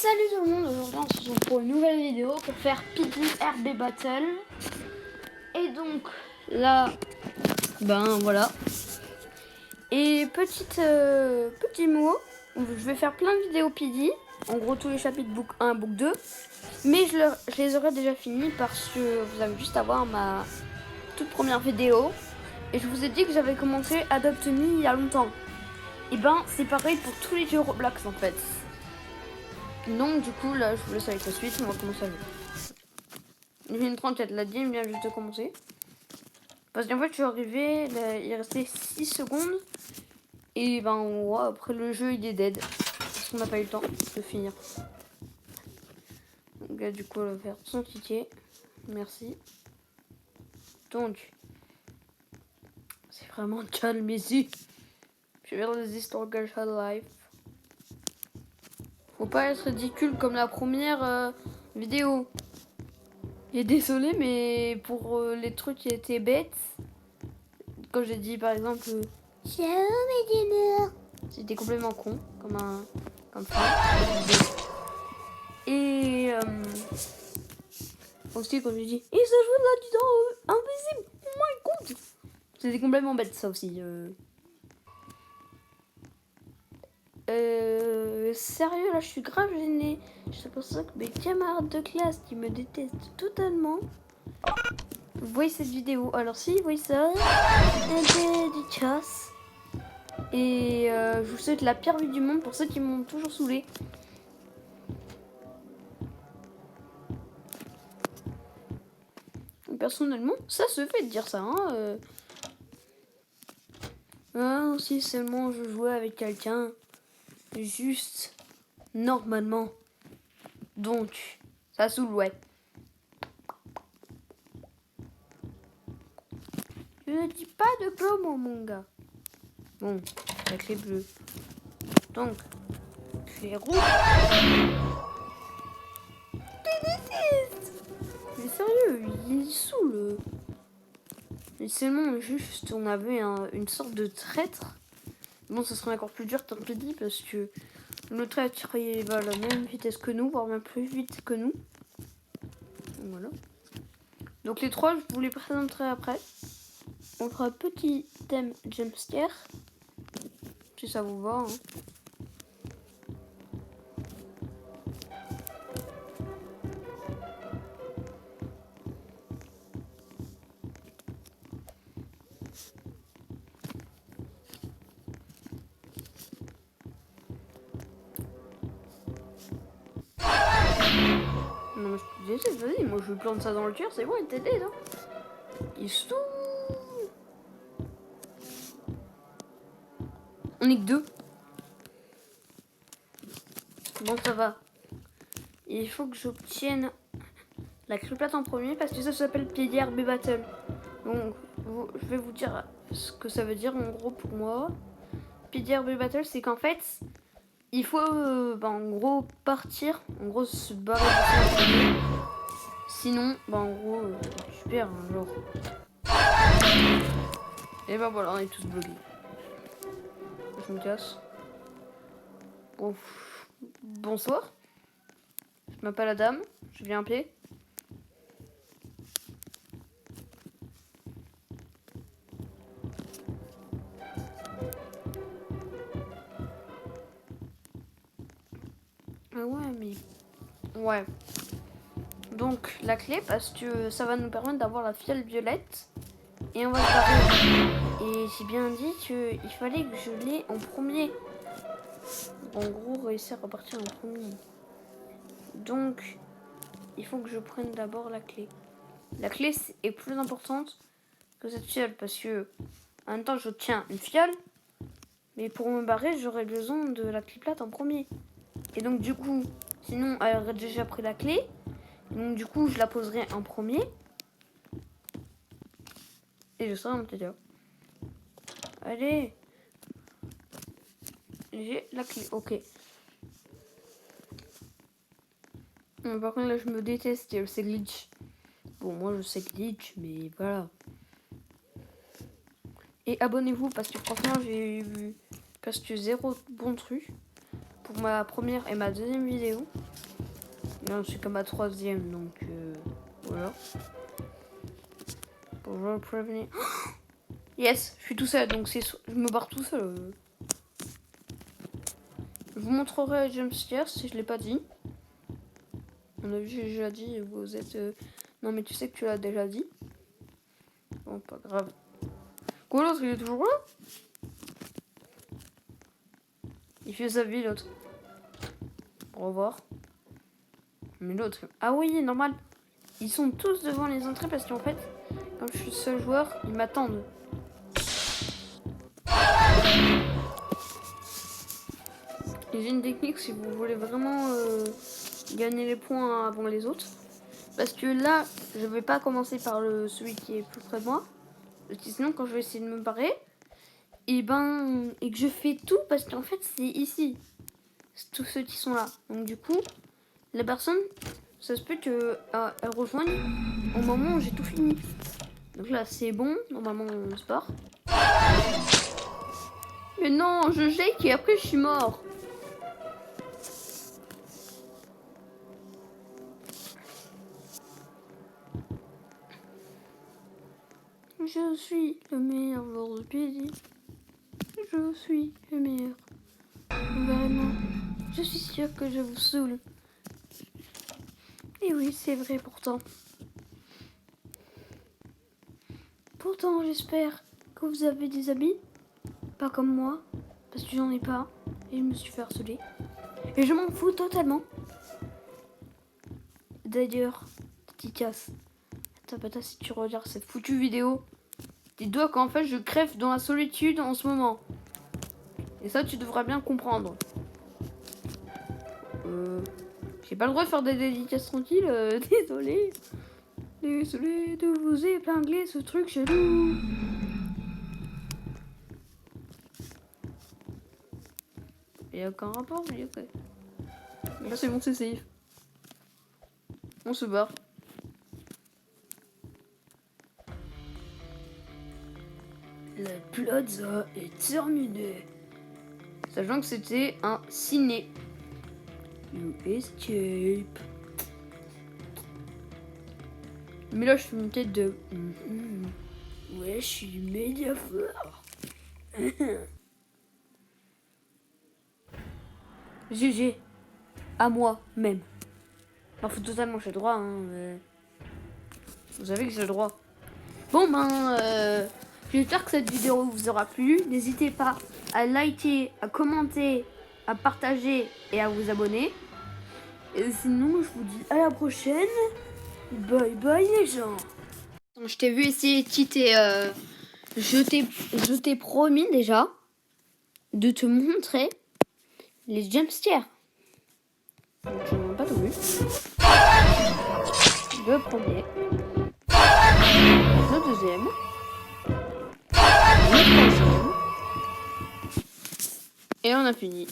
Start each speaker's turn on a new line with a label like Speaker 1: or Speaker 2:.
Speaker 1: Salut tout le monde, aujourd'hui on se retrouve pour une nouvelle vidéo pour faire Piggy RB Battle. Et donc là, ben voilà. Et petit mot, je vais faire plein de vidéos Piggy. En gros tous les chapitres book 1, book 2. Mais je les aurais déjà finis parce que vous avez juste à voir ma toute première vidéo. Et je vous ai dit que j'avais commencé Adopt Me il y a longtemps. Et ben c'est pareil pour tous les jeux Roblox en fait. Donc du coup là je vous laisse avec la suite, on va commencer à jouer. J'ai une 37, la game vient juste de commencer. Parce qu'en fait je suis arrivé, là, il restait 6 secondes. Et ben ouais, après le jeu il est dead. Parce qu'on n'a pas eu le temps de finir. Donc là du coup on va faire son ticket. Merci. Donc c'est vraiment calme ici. Je vais faire des historical life. Faut pas être ridicule comme la première vidéo. Et désolé, mais pour les trucs qui étaient bêtes, quand j'ai dit par exemple ciao mes gamers, c'était complètement con, comme ça. Et aussi quand j'ai dit il se joue là-dedans invisible, oh my god, c'était complètement bête ça aussi. Sérieux là, je suis grave gênée. C'est pour ça que mes camarades de classe qui me détestent totalement voyez cette vidéo. Alors si vous voyez ça, du chaos. Et je vous souhaite la pire vie du monde pour ceux qui m'ont toujours saoulé. Personnellement, ça se fait de dire ça. Ah, si seulement je jouais avec quelqu'un, juste normalement. Donc, ça saoule, ouais. Je ne dis pas de promo, mon gars. Bon, la clé bleue. Donc, clé rouge. Mais sérieux, il saoule. Mais seulement, juste, on avait une sorte de traître. Bon, ça serait encore plus dur, tant que je dis, parce que le traître, il va à la même vitesse que nous, voire même plus vite que nous. Voilà. Donc les trois, je vous les présenterai après. On fera un petit thème jumpscare, si ça vous va. Non mais je te disais, vas-y, moi je plante ça dans le cœur, c'est bon, il t'aide, hein. Il saoule. On est que deux. Bon, ça va. Il faut que j'obtienne la cryptate en premier parce que ça s'appelle Piggy RB Battle. Donc, je vais vous dire ce que ça veut dire en gros pour moi. Piggy RB Battle, c'est qu'en fait, il faut en gros partir, en gros se barrer du premier. Sinon, en gros, tu perds un jour. Et voilà, on est tous bloqués. Je me casse. Bon, bonsoir. Je m'appelle Adam, je viens à pied. Ah ouais, mais... Ouais. Donc, la clé, parce que ça va nous permettre d'avoir la fiole violette. Et on va se barrer. Et j'ai bien dit qu'il fallait que je l'ai en premier. En gros, réussir à partir en premier. Donc, il faut que je prenne d'abord la clé. La clé est plus importante que cette fiole parce que en même temps je tiens une fiole, mais pour me barrer j'aurais besoin de la clé plate en premier. Et donc du coup, sinon elle aurait déjà pris la clé. Et donc du coup je la poserai en premier. Et je serai en petit là. Allez. J'ai la clé, ok. Par contre là je me déteste, c'est glitch. Bon moi je sais glitch, mais voilà. Et abonnez-vous parce que franchement j'ai eu presque 0 bon truc pour ma première et ma deuxième vidéo. Là, c'est comme ma troisième, donc voilà. Pour vous prévenir. Yes, je suis tout seul, donc je me barre tout seul. Je vous montrerai Jumpscare si je l'ai pas dit. On a vu, j'ai déjà dit, vous êtes... Non, mais tu sais que tu l'as déjà dit. Bon, pas grave. Quoi, l'autre, il est toujours là? Il fait sa vie, l'autre. Au revoir. Mais l'autre... Ah oui, normal. Ils sont tous devant les entrées parce qu'en fait, comme je suis le seul joueur, ils m'attendent. J'ai une technique si vous voulez vraiment gagner les points avant les autres. Parce que là, je vais pas commencer par celui qui est plus près de moi. Parce que sinon, quand je vais essayer de me barrer, et que je fais tout, parce qu'en fait, c'est ici. C'est tous ceux qui sont là. Donc du coup, la personne, ça se peut qu'elle rejoigne au moment où j'ai tout fini. Donc là, c'est bon. Normalement, on se barre. Mais non, je shake et après, je suis mort. Je suis le meilleur joueur de PD. Je suis le meilleur. Vraiment, je suis sûre que je vous saoule. Et oui, c'est vrai pourtant. Pourtant, j'espère que vous avez des amis. Pas comme moi, parce que j'en ai pas. Et je me suis fait harceler. Et je m'en fous totalement. D'ailleurs, dédicace. Tabata, si tu regardes cette foutue vidéo, dis-toi qu'en fait, je crève dans la solitude en ce moment. Et ça, tu devras bien comprendre. J'ai pas le droit de faire des dédicaces tranquilles. Désolé. Désolé de vous épingler ce truc chelou. Il n'y a aucun rapport, mais ok. Là, c'est bon, c'est safe. On se barre. La plaza est terminée. Sachant que c'était un ciné. You escape. Mais là, je fais une tête de... Ouais, je suis média fort. GG. À moi-même. Enfin, faut totalement, j'ai le droit. Hein, Vous savez que j'ai le droit. Bon, j'espère que cette vidéo vous aura plu. N'hésitez pas à liker, à commenter, à partager et à vous abonner. Et sinon, je vous dis à la prochaine. Bye bye les gens. Je t'ai vu essayer de cheater. Je t'ai promis déjà de te montrer les jumpscares. Donc je n'ai pas tout vu. Le premier. Le deuxième. Le troisième. Et on a fini.